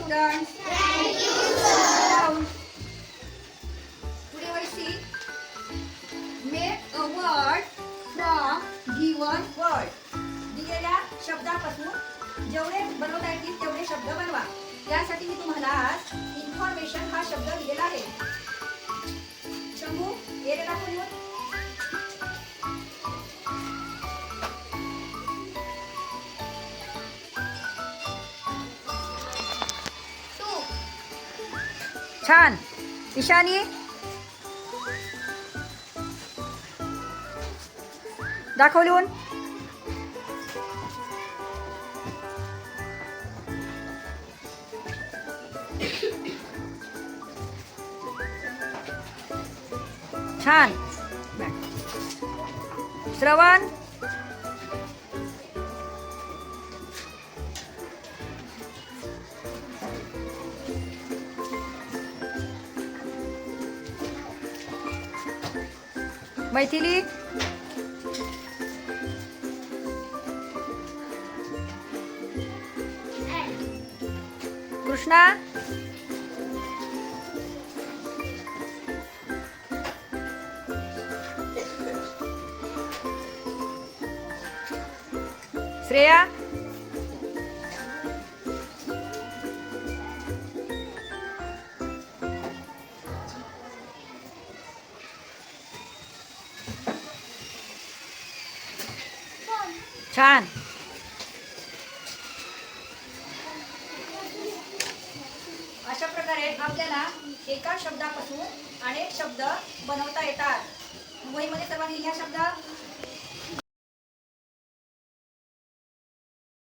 students. Thank you, sir. Today we see make a word from given word. दिलेल्या शब्दापासून जेवढे बनवता येतील तेवढे शब्द बनवा. त्यासाठी मी तुम्हाला आज इन्फॉर्मेशन हा शब्द दिलेला आहे. शंभू एरिया दाखवून छान. ईशानी दाखव लिहून. छान. श्रवण मैथिली कृष्णा श्रेया छान. अशा प्रकारे आपल्याला एका शब्दापासून अनेक शब्द बनवता येतात. वहीमध्ये सर्वांनी लिहा शब्द.